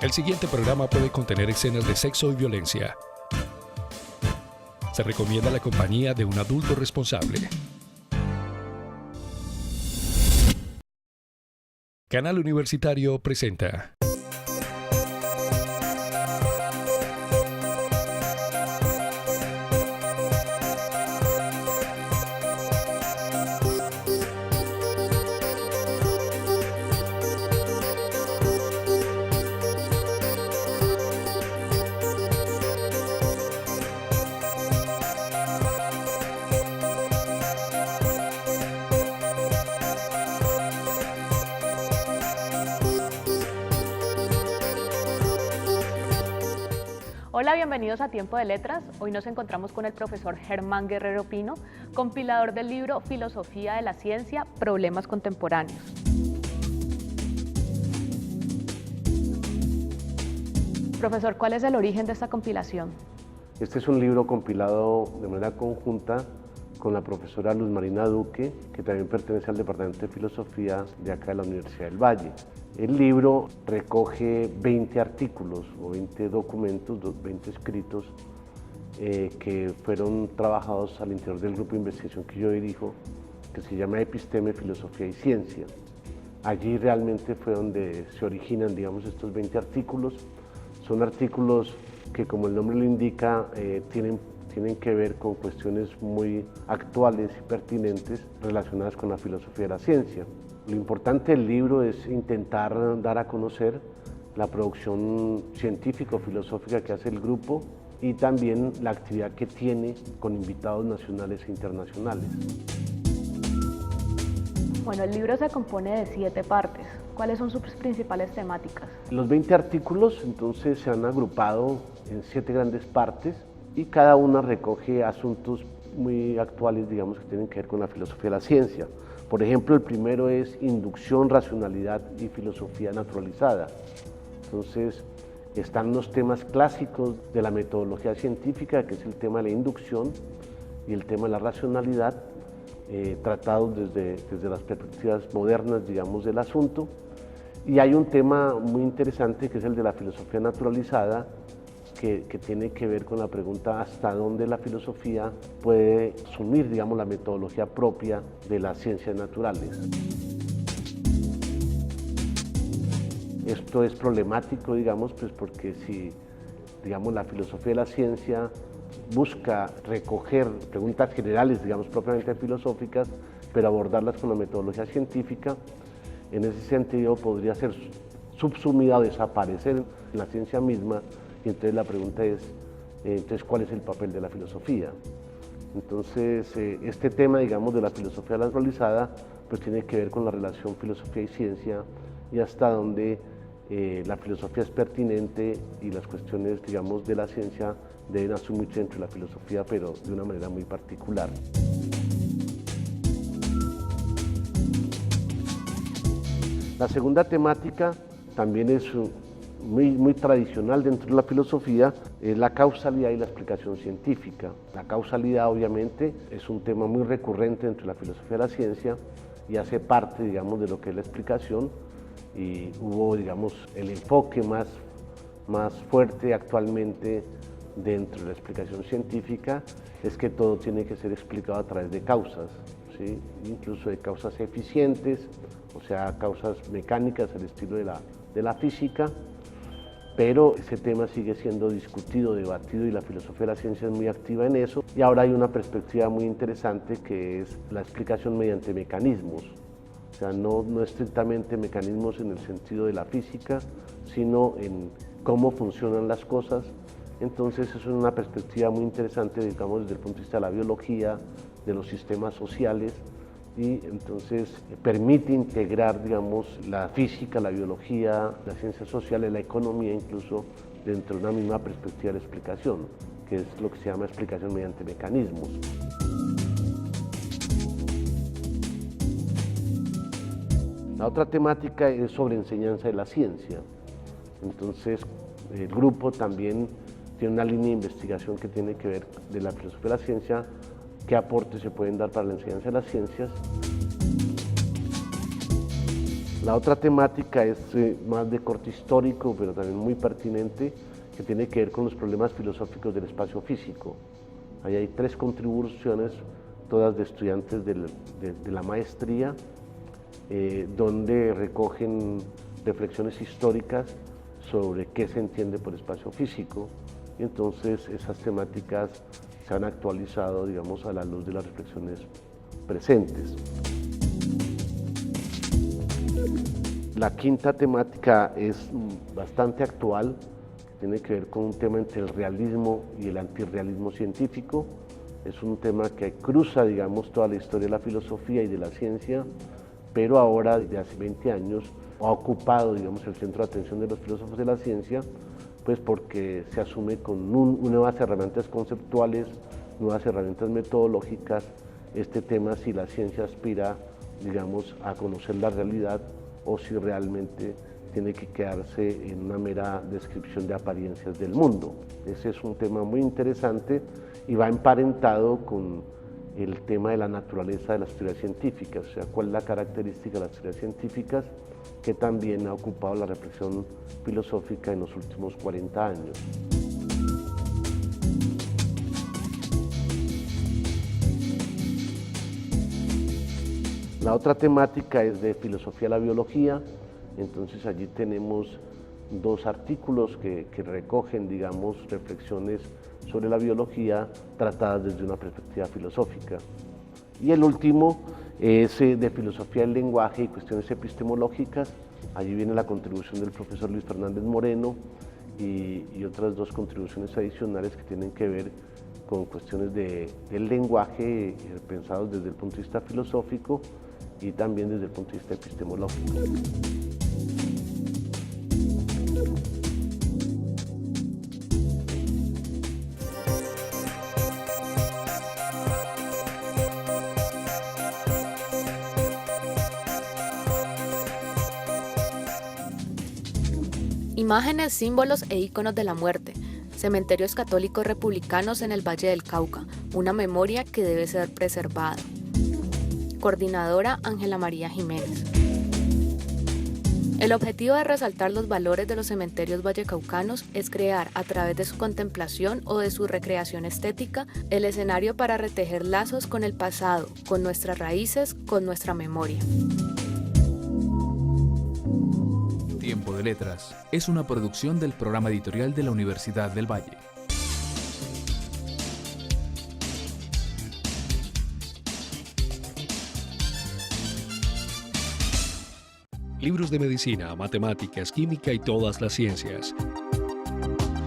El siguiente programa puede contener escenas de sexo y violencia. Se recomienda la compañía de un adulto responsable. Canal Universitario presenta. Hola, bienvenidos a Tiempo de Letras. Hoy nos encontramos con el profesor Germán Guerrero Pino, compilador del libro Filosofía de la Ciencia, Problemas Contemporáneos. Profesor, ¿cuál es el origen de esta compilación? Este es un libro compilado de manera conjunta con la profesora Luz Marina Duque, que también pertenece al Departamento de Filosofía de acá de la Universidad del Valle. El libro recoge 20 artículos o 20 documentos, 20 escritos que fueron trabajados al interior del grupo de investigación que yo dirijo, que se llama Episteme, Filosofía y Ciencia. Allí realmente fue donde se originan, digamos, estos 20 artículos. Son artículos que, como el nombre lo indica, tienen que ver con cuestiones muy actuales y pertinentes relacionadas con la filosofía de la ciencia. Lo importante del libro es intentar dar a conocer la producción científico-filosófica que hace el grupo y también la actividad que tiene con invitados nacionales e internacionales. Bueno, el libro se compone de 7 partes. ¿Cuáles son sus principales temáticas? Los 20 artículos entonces se han agrupado en 7 grandes partes y cada una recoge asuntos muy actuales, digamos, que tienen que ver con la filosofía de la ciencia. Por ejemplo, el primero es inducción, racionalidad y filosofía naturalizada. Entonces, están los temas clásicos de la metodología científica, que es el tema de la inducción y el tema de la racionalidad, tratados desde las perspectivas modernas, digamos, del asunto. Y hay un tema muy interesante que es el de la filosofía naturalizada, que tiene que ver con la pregunta hasta dónde la filosofía puede asumir, digamos, la metodología propia de las ciencias naturales. Esto es problemático, digamos, pues porque si, digamos, la filosofía de la ciencia busca recoger preguntas generales, digamos, propiamente filosóficas, pero abordarlas con la metodología científica, en ese sentido podría ser subsumida o desaparecer en la ciencia misma. Y entonces la pregunta es, ¿cuál es el papel de la filosofía? Entonces, este tema, digamos, de la filosofía naturalizada, pues tiene que ver con la relación filosofía y ciencia y hasta dónde la filosofía es pertinente y las cuestiones, digamos, de la ciencia deben asumirse dentro de la filosofía, pero de una manera muy particular. La segunda temática también es muy tradicional dentro de la filosofía, es la causalidad y la explicación científica. La causalidad, obviamente, es un tema muy recurrente dentro de la filosofía de la ciencia y hace parte, digamos, de lo que es la explicación, y hubo, digamos, el enfoque más fuerte actualmente dentro de la explicación científica es que todo tiene que ser explicado a través de causas, ¿sí? Incluso de causas eficientes, o sea, causas mecánicas al estilo de la física, pero ese tema sigue siendo discutido, debatido, y la filosofía de la ciencia es muy activa en eso. Y ahora hay una perspectiva muy interesante que es la explicación mediante mecanismos, o sea, no estrictamente mecanismos en el sentido de la física, sino en cómo funcionan las cosas. Entonces, eso es una perspectiva muy interesante, digamos, desde el punto de vista de la biología, de los sistemas sociales, y entonces permite integrar, digamos, la física, la biología, las ciencias sociales, la economía, incluso dentro de una misma perspectiva de explicación, que es lo que se llama explicación mediante mecanismos. La otra temática es sobre enseñanza de la ciencia. Entonces, el grupo también tiene una línea de investigación que tiene que ver de la filosofía de la ciencia, qué aportes se pueden dar para la enseñanza de las ciencias. La otra temática es más de corte histórico, pero también muy pertinente, que tiene que ver con los problemas filosóficos del espacio físico. Ahí hay 3 contribuciones, todas de estudiantes de la maestría, donde recogen reflexiones históricas sobre qué se entiende por espacio físico, y entonces esas temáticas se han actualizado, digamos, a la luz de las reflexiones presentes. La quinta temática es bastante actual, tiene que ver con un tema entre el realismo y el antirrealismo científico. Es un tema que cruza, digamos, toda la historia de la filosofía y de la ciencia, pero ahora, desde hace 20 años, ha ocupado, digamos, el centro de atención de los filósofos de la ciencia, pues porque se asume con nuevas herramientas conceptuales, nuevas herramientas metodológicas, este tema si la ciencia aspira, digamos, a conocer la realidad o si realmente tiene que quedarse en una mera descripción de apariencias del mundo. Ese es un tema muy interesante y va emparentado con el tema de la naturaleza de las teorías científicas, o sea, cuál es la característica de las teorías científicas, que también ha ocupado la reflexión filosófica en los últimos 40 años. La otra temática es de filosofía de la biología, entonces allí tenemos 2 artículos que recogen, digamos, reflexiones sobre la biología tratadas desde una perspectiva filosófica. Y el último es de filosofía del lenguaje y cuestiones epistemológicas. Allí viene la contribución del profesor Luis Fernández Moreno y otras 2 contribuciones adicionales que tienen que ver con cuestiones del lenguaje pensados desde el punto de vista filosófico y también desde el punto de vista epistemológico. Imágenes, símbolos e íconos de la muerte. Cementerios católicos republicanos en el Valle del Cauca. Una memoria que debe ser preservada. Coordinadora Ángela María Jiménez. El objetivo de resaltar los valores de los cementerios vallecaucanos es crear, a través de su contemplación o de su recreación estética, el escenario para retejer lazos con el pasado, con nuestras raíces, con nuestra memoria. Tiempo de Letras es una producción del programa editorial de la Universidad del Valle. Libros de medicina, matemáticas, química y todas las ciencias.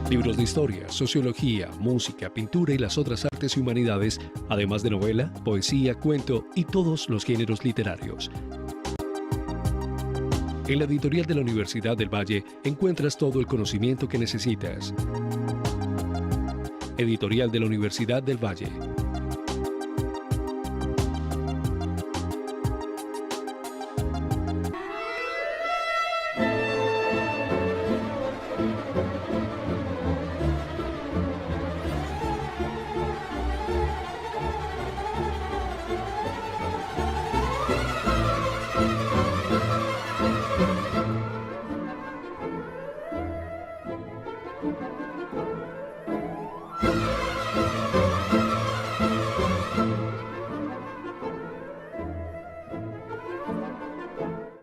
Libros de historia, sociología, música, pintura y las otras artes y humanidades, además de novela, poesía, cuento y todos los géneros literarios. En la editorial de la Universidad del Valle encuentras todo el conocimiento que necesitas. Editorial de la Universidad del Valle.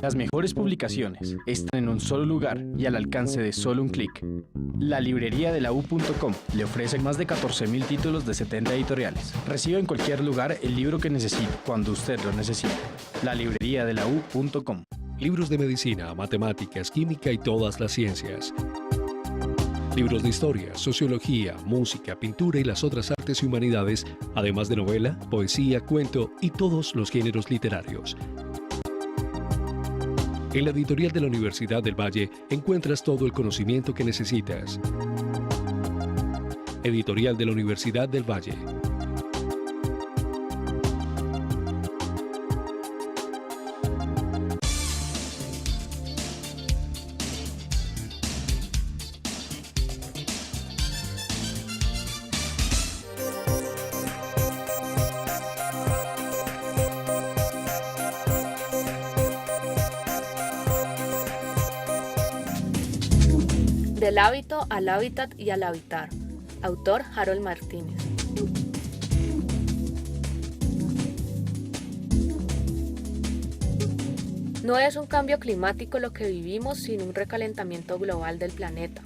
Las mejores publicaciones están en un solo lugar y al alcance de solo un clic. La librería de la U.com le ofrece más de 14.000 títulos de 70 editoriales. Reciba en cualquier lugar el libro que necesite, cuando usted lo necesite. La librería de la U.com. Libros de medicina, matemáticas, química y todas las ciencias. Libros de historia, sociología, música, pintura y las otras artes y humanidades, además de novela, poesía, cuento y todos los géneros literarios. En la editorial de la Universidad del Valle encuentras todo el conocimiento que necesitas. Editorial de la Universidad del Valle. Del hábito al hábitat y al habitar. Autor Harold Martínez. No es un cambio climático lo que vivimos, sino un recalentamiento global del planeta.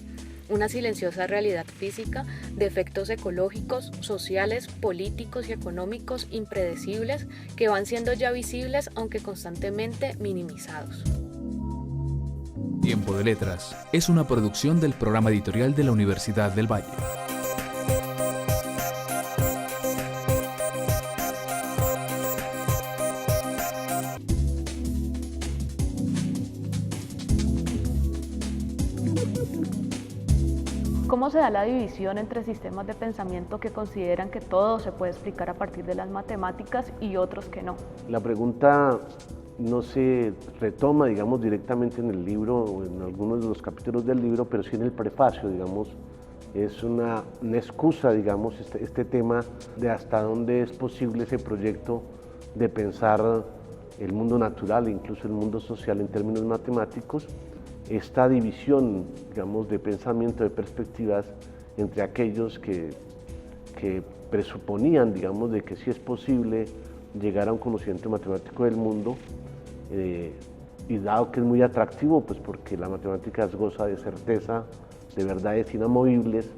Una silenciosa realidad física de efectos ecológicos, sociales, políticos y económicos impredecibles que van siendo ya visibles aunque constantemente minimizados. Tiempo de Letras es una producción del programa editorial de la Universidad del Valle. ¿Cómo se da la división entre sistemas de pensamiento que consideran que todo se puede explicar a partir de las matemáticas y otros que no? La pregunta no se retoma, digamos, directamente en el libro o en algunos de los capítulos del libro, pero sí en el prefacio, digamos. Es una excusa, digamos, este tema de hasta dónde es posible ese proyecto de pensar el mundo natural e incluso el mundo social en términos matemáticos. Esta división, digamos, de pensamiento, de perspectivas entre aquellos que presuponían, digamos, de que sí es posible llegar a un conocimiento matemático del mundo, y dado que es muy atractivo, pues porque la matemática goza de certeza, de verdades inamovibles,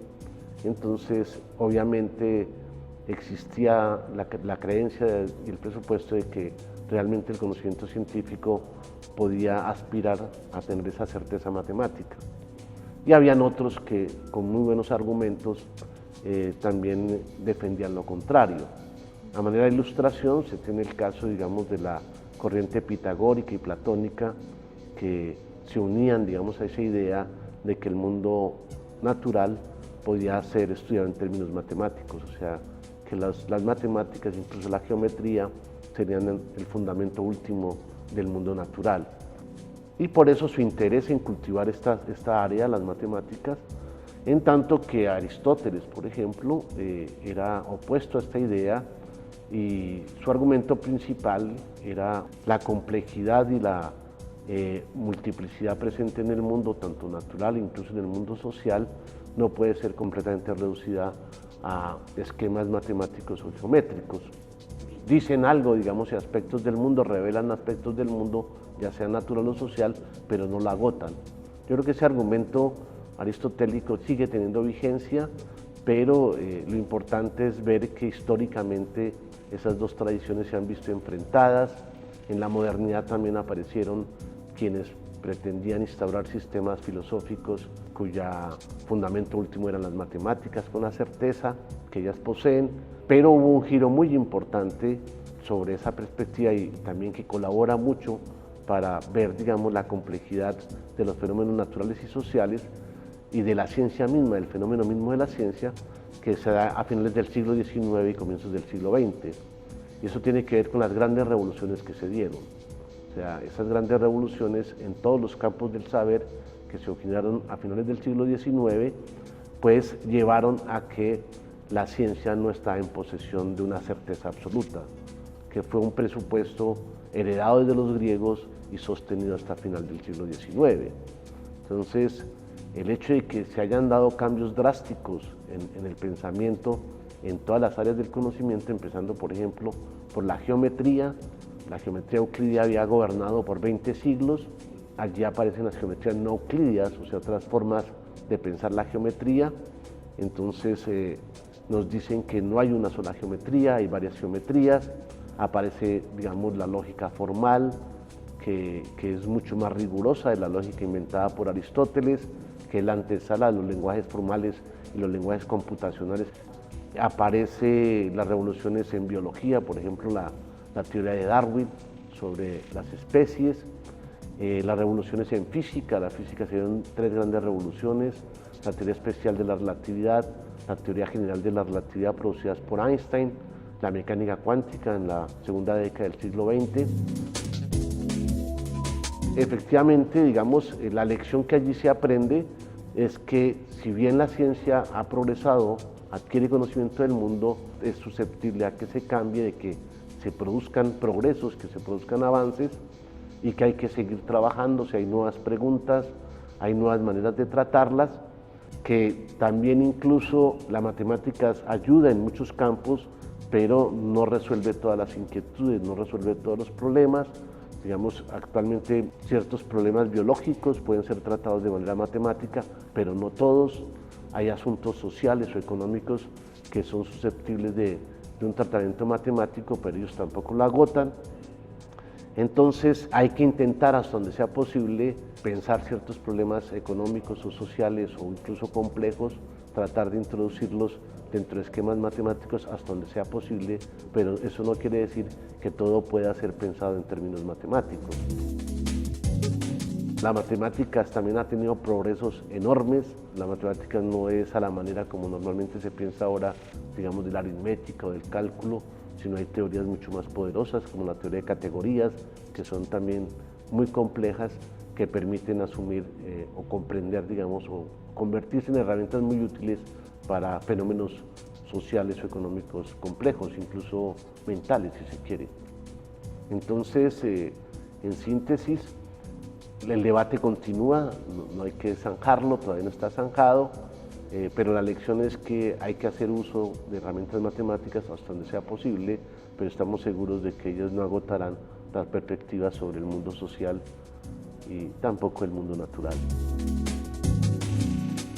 entonces obviamente existía la creencia y el presupuesto de que realmente el conocimiento científico podía aspirar a tener esa certeza matemática. Y habían otros que con muy buenos argumentos también defendían lo contrario. A manera de ilustración se tiene el caso, digamos, de la corriente pitagórica y platónica que se unían, digamos, a esa idea de que el mundo natural podía ser estudiado en términos matemáticos, o sea, que las matemáticas, incluso la geometría, serían el fundamento último del mundo natural. Y por eso su interés en cultivar esta área, las matemáticas, en tanto que Aristóteles, por ejemplo, era opuesto a esta idea y su argumento principal era la complejidad y la multiplicidad presente en el mundo, tanto natural, incluso en el mundo social, no puede ser completamente reducida a esquemas matemáticos o geométricos. Dicen algo, digamos, y aspectos del mundo, revelan aspectos del mundo, ya sea natural o social, pero no la agotan. Yo creo que ese argumento aristotélico sigue teniendo vigencia, pero lo importante es ver que históricamente esas dos tradiciones se han visto enfrentadas. En la modernidad también aparecieron quienes pretendían instaurar sistemas filosóficos cuya fundamento último eran las matemáticas, con la certeza que ellas poseen, pero hubo un giro muy importante sobre esa perspectiva y también que colabora mucho para ver, digamos, la complejidad de los fenómenos naturales y sociales y de la ciencia misma, del fenómeno mismo de la ciencia, que se da a finales del siglo XIX y comienzos del siglo XX. Y eso tiene que ver con las grandes revoluciones que se dieron. O sea, esas grandes revoluciones en todos los campos del saber que se originaron a finales del siglo XIX, pues llevaron a que la ciencia no está en posesión de una certeza absoluta, que fue un presupuesto heredado desde los griegos y sostenido hasta final del siglo XIX. Entonces, el hecho de que se hayan dado cambios drásticos en el pensamiento en todas las áreas del conocimiento, empezando por ejemplo por la geometría euclídea había gobernado por 20 siglos, allí aparecen las geometrías no euclídeas, o sea, otras formas de pensar la geometría, entonces nos dicen que no hay una sola geometría, hay varias geometrías, aparece, digamos, la lógica formal, que es mucho más rigurosa de la lógica inventada por Aristóteles, que es la antesala de los lenguajes formales y los lenguajes computacionales. Aparece las revoluciones en biología, por ejemplo, la teoría de Darwin sobre las especies, las revoluciones en física, la física se dieron tres grandes revoluciones, la teoría especial de la relatividad, la teoría general de la relatividad producidas por Einstein, la mecánica cuántica en la segunda década del siglo XX. Efectivamente, digamos, la lección que allí se aprende es que si bien la ciencia ha progresado, adquiere conocimiento del mundo, es susceptible a que se cambie, de que se produzcan progresos, que se produzcan avances y que hay que seguir trabajando si hay nuevas preguntas, hay nuevas maneras de tratarlas, que también incluso la matemáticas ayuda en muchos campos, pero no resuelve todas las inquietudes, no resuelve todos los problemas. Digamos, actualmente ciertos problemas biológicos pueden ser tratados de manera matemática, pero no todos. Hay asuntos sociales o económicos que son susceptibles de un tratamiento matemático, pero ellos tampoco lo agotan. Entonces hay que intentar hasta donde sea posible pensar ciertos problemas económicos o sociales o incluso complejos, tratar de introducirlos dentro de esquemas matemáticos hasta donde sea posible, pero eso no quiere decir que todo pueda ser pensado en términos matemáticos. La matemáticas también ha tenido progresos enormes. La matemática no es a la manera como normalmente se piensa ahora, digamos, de la aritmética o del cálculo, sino hay teorías mucho más poderosas, como la teoría de categorías, que son también muy complejas, que permiten asumir o comprender, digamos, o convertirse en herramientas muy útiles para fenómenos sociales o económicos complejos, incluso mentales, si se quiere. Entonces, en síntesis, el debate continúa, no hay que zanjarlo, todavía no está zanjado, pero la lección es que hay que hacer uso de herramientas matemáticas hasta donde sea posible, pero estamos seguros de que ellas no agotarán las perspectivas sobre el mundo social y tampoco el mundo natural.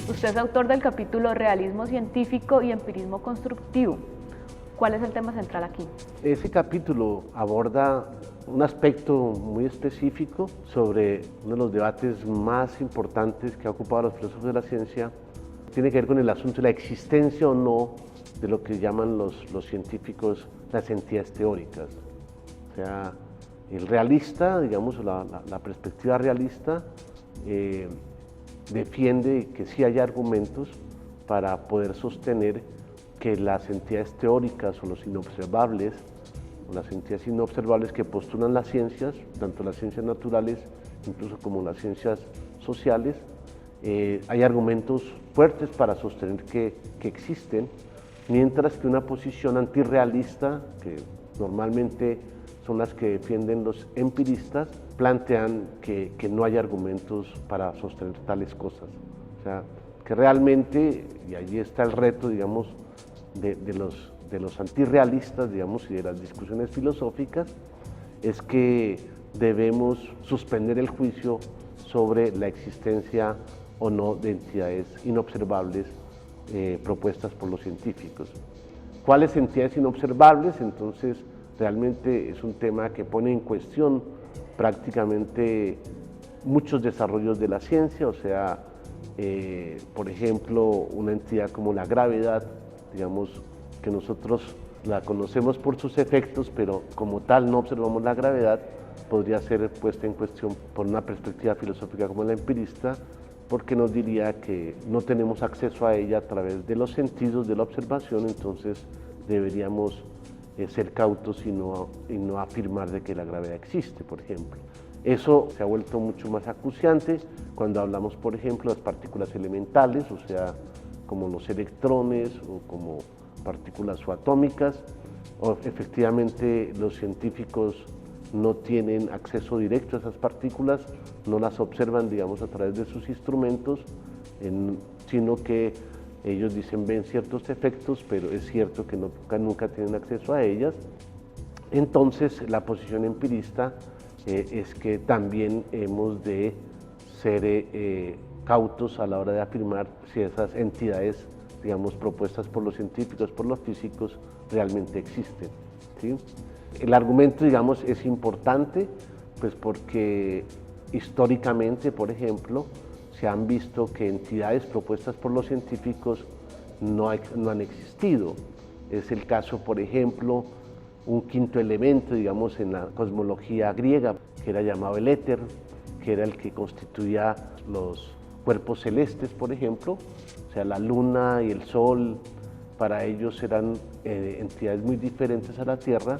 Usted es autor del capítulo Realismo científico y empirismo constructivo. ¿Cuál es el tema central aquí? Ese capítulo aborda un aspecto muy específico sobre uno de los debates más importantes que ha ocupado a los filósofos de la ciencia. Tiene que ver con el asunto de la existencia o no de lo que llaman los científicos las entidades teóricas. O sea, el realista, digamos, la perspectiva realista defiende que sí hay argumentos para poder sostener que las entidades teóricas o los inobservables, o las entidades inobservables que postulan las ciencias, tanto las ciencias naturales incluso como las ciencias sociales, hay argumentos fuertes para sostener que existen, mientras que una posición antirrealista, que normalmente son las que defienden los empiristas, plantean que no hay argumentos para sostener tales cosas. O sea, que realmente, y allí está el reto, digamos, de los antirrealistas, digamos, y de las discusiones filosóficas, es que debemos suspender el juicio sobre la existencia o no de entidades inobservables propuestas por los científicos. ¿Cuáles entidades inobservables? Entonces, realmente es un tema que pone en cuestión prácticamente muchos desarrollos de la ciencia, o sea, por ejemplo, una entidad como la gravedad, digamos, que nosotros la conocemos por sus efectos, pero como tal no observamos la gravedad, podría ser puesta en cuestión por una perspectiva filosófica como la empirista, porque nos diría que no tenemos acceso a ella a través de los sentidos de la observación, entonces deberíamos ser cautos y no afirmar de que la gravedad existe, por ejemplo. Eso se ha vuelto mucho más acuciante cuando hablamos, por ejemplo, de las partículas elementales, o sea, como los electrones o como partículas subatómicas, o efectivamente los científicos no tienen acceso directo a esas partículas, no las observan, digamos, a través de sus instrumentos, sino que ellos dicen ven ciertos efectos, pero es cierto que nunca tienen acceso a ellas. Entonces, la posición empirista es que también hemos de ser cautos a la hora de afirmar si esas entidades, digamos, propuestas por los científicos, por los físicos, realmente existen, ¿sí? El argumento, digamos, es importante, pues porque históricamente, por ejemplo, se han visto que entidades propuestas por los científicos no han existido. Es el caso, por ejemplo, un quinto elemento, digamos, en la cosmología griega, que era llamado el éter, que era el que constituía los cuerpos celestes, por ejemplo, o sea, la luna y el sol, para ellos eran entidades muy diferentes a la Tierra,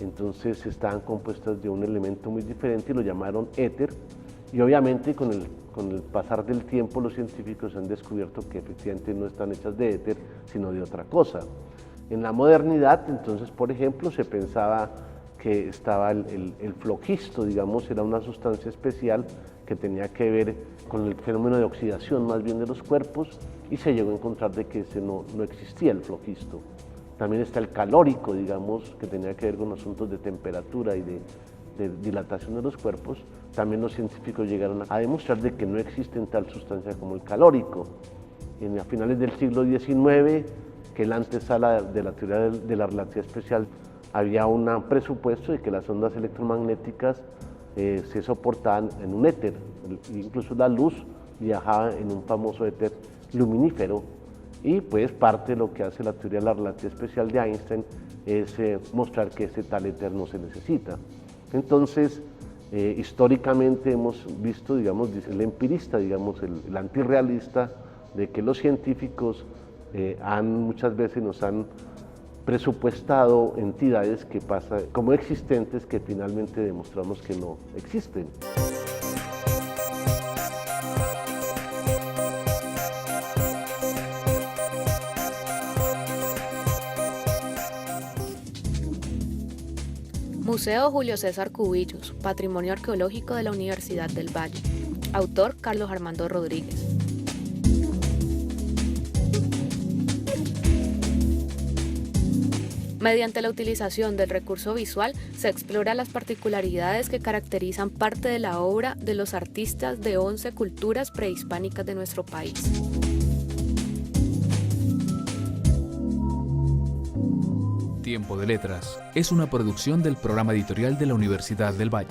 entonces estaban compuestas de un elemento muy diferente y lo llamaron éter, y obviamente con el pasar del tiempo los científicos han descubierto que efectivamente no están hechas de éter, sino de otra cosa. En la modernidad, entonces, por ejemplo, se pensaba que estaba el flogisto, digamos, era una sustancia especial que tenía que ver con el fenómeno de oxidación más bien de los cuerpos, y se llegó a encontrar de que no existía el flogisto. También está el calórico, digamos, que tenía que ver con asuntos de temperatura y de dilatación de los cuerpos. También los científicos llegaron a demostrar de que no existe tal sustancia como el calórico. A finales del siglo XIX, que es la antesala de la teoría de la relatividad especial, había un presupuesto de que las ondas electromagnéticas se soportaban en un éter, incluso la luz viajaba en un famoso éter luminífero, y pues parte de lo que hace la teoría de la relatividad especial de Einstein es mostrar que ese tal éter no se necesita. Entonces, históricamente hemos visto, digamos, el empirista, digamos, el antirrealista, de que los científicos muchas veces nos han presupuestado entidades que pasan como existentes, que finalmente demostramos que no existen. Museo Julio César Cubillos, Patrimonio Arqueológico de la Universidad del Valle. Autor Carlos Armando Rodríguez. Mediante la utilización del recurso visual se explora las particularidades que caracterizan parte de la obra de los artistas de 11 culturas prehispánicas de nuestro país. Tiempo de Letras es una producción del programa editorial de la Universidad del Valle.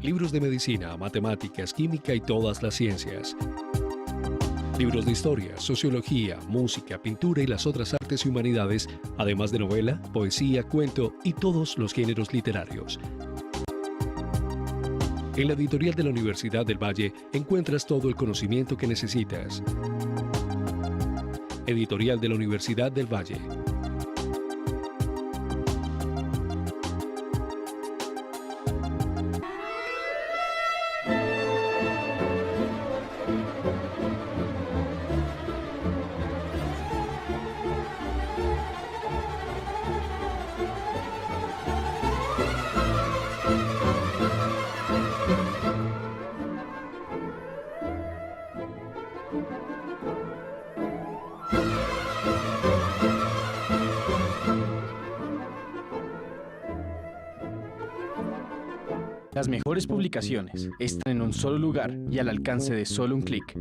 Libros de medicina, matemáticas, química y todas las ciencias. Libros de historia, sociología, música, pintura y las otras artes y humanidades, además de novela, poesía, cuento y todos los géneros literarios. En la editorial de la Universidad del Valle encuentras todo el conocimiento que necesitas. Editorial de la Universidad del Valle. Las mejores publicaciones están en un solo lugar y al alcance de solo un clic.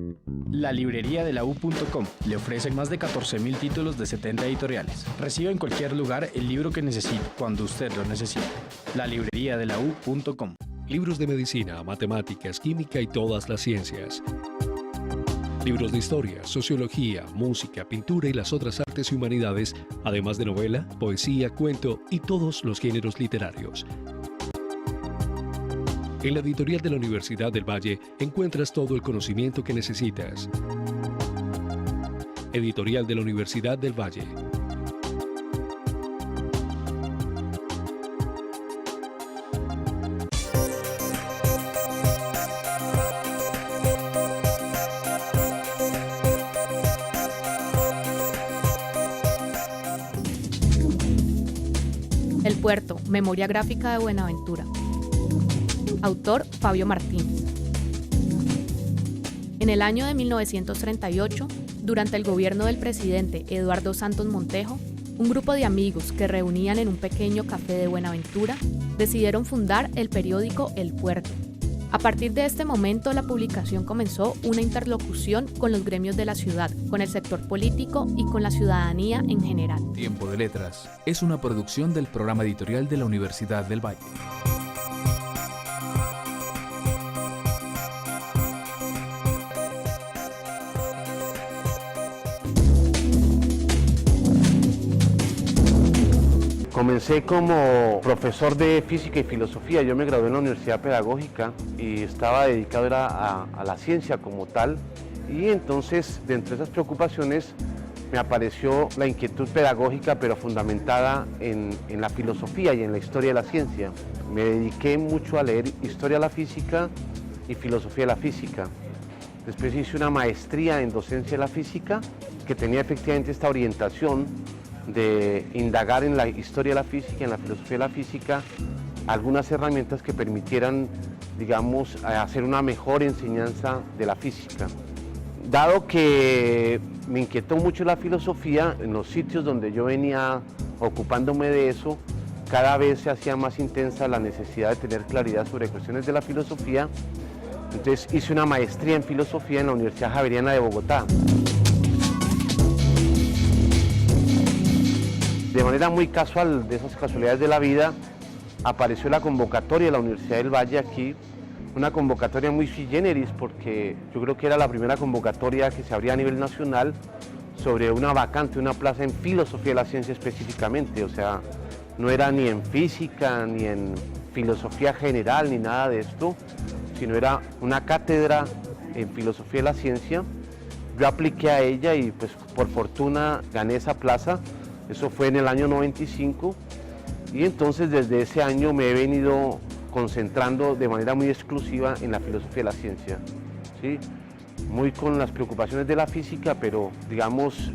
La librería de la U.com le ofrece más de 14.000 títulos de 70 editoriales. Reciba en cualquier lugar el libro que necesite, cuando usted lo necesite. La librería de la U.com. Libros de medicina, matemáticas, química y todas las ciencias. Libros de historia, sociología, música, pintura y las otras artes y humanidades, además de novela, poesía, cuento y todos los géneros literarios. En la editorial de la Universidad del Valle encuentras todo el conocimiento que necesitas. Editorial de la Universidad del Valle. El Puerto, Memoria Gráfica de Buenaventura. Autor Fabio Martínez. En el año de 1938, durante el gobierno del presidente Eduardo Santos Montejo, un grupo de amigos que reunían en un pequeño café de Buenaventura decidieron fundar el periódico El Puerto. A partir de este momento, la publicación comenzó una interlocución con los gremios de la ciudad, con el sector político y con la ciudadanía en general. Tiempo de Letras es una producción del programa editorial de la Universidad del Valle. Comencé como profesor de física y filosofía. Yo me gradué en la Universidad Pedagógica y estaba dedicado a la ciencia como tal. Y entonces, de entre esas preocupaciones, me apareció la inquietud pedagógica, pero fundamentada en la filosofía y en la historia de la ciencia. Me dediqué mucho a leer historia de la física y filosofía de la física. Después hice una maestría en docencia de la física, que tenía efectivamente esta orientación de indagar en la historia de la física, en la filosofía de la física, algunas herramientas que permitieran, digamos, hacer una mejor enseñanza de la física. Dado que me inquietó mucho la filosofía, en los sitios donde yo venía ocupándome de eso, cada vez se hacía más intensa la necesidad de tener claridad sobre cuestiones de la filosofía. Entonces hice una maestría en filosofía en la Universidad Javeriana de Bogotá. De manera muy casual, de esas casualidades de la vida, apareció la convocatoria de la Universidad del Valle aquí, una convocatoria muy sui generis, porque yo creo que era la primera convocatoria que se abría a nivel nacional sobre una vacante, una plaza en filosofía de la ciencia específicamente, o sea, no era ni en física, ni en filosofía general, ni nada de esto, sino era una cátedra en filosofía de la ciencia. Yo apliqué a ella y pues por fortuna gané esa plaza, eso fue en el año 95, y entonces desde ese año me he venido concentrando de manera muy exclusiva en la filosofía de la ciencia, ¿sí? Muy con las preocupaciones de la física, pero digamos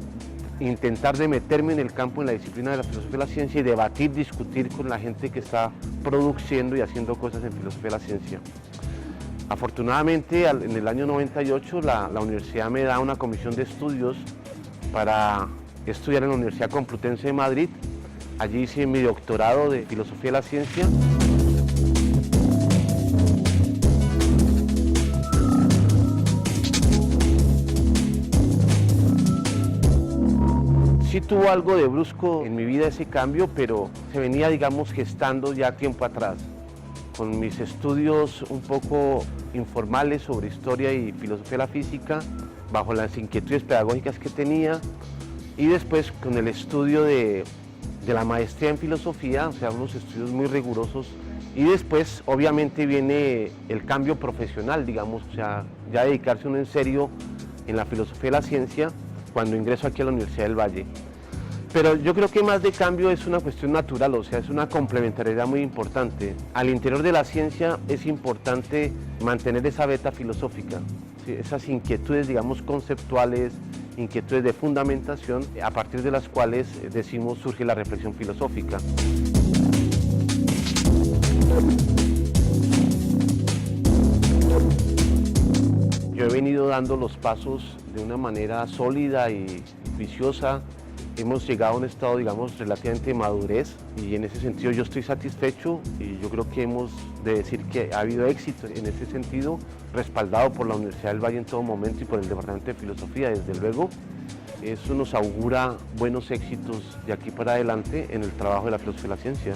intentar de meterme en el campo, en la disciplina de la filosofía de la ciencia y debatir, discutir con la gente que está produciendo y haciendo cosas en filosofía de la ciencia. Afortunadamente en el año 98 la universidad me da una comisión de estudios para estudiar en la Universidad Complutense de Madrid. Allí hice mi doctorado de filosofía de la ciencia. Sí tuvo algo de brusco en mi vida ese cambio, pero se venía, digamos, gestando ya tiempo atrás. Con mis estudios un poco informales sobre historia y filosofía de la física, bajo las inquietudes pedagógicas que tenía, y después con el estudio de la maestría en filosofía, o sea, unos estudios muy rigurosos, y después obviamente viene el cambio profesional, digamos, o sea, ya dedicarse uno en serio en la filosofía de la ciencia, cuando ingreso aquí a la Universidad del Valle. Pero yo creo que más de cambio es una cuestión natural, o sea, es una complementariedad muy importante. Al interior de la ciencia es importante mantener esa beta filosófica, ¿sí? Esas inquietudes, digamos, conceptuales, inquietudes de fundamentación, a partir de las cuales, decimos, surge la reflexión filosófica. Yo he venido dando los pasos de una manera sólida y juiciosa. Hemos llegado a un estado, digamos, relativamente de madurez, y en ese sentido yo estoy satisfecho, y yo creo que hemos de decir que ha habido éxito en ese sentido, respaldado por la Universidad del Valle en todo momento y por el Departamento de Filosofía, desde luego. Eso nos augura buenos éxitos de aquí para adelante en el trabajo de la filosofía de la ciencia.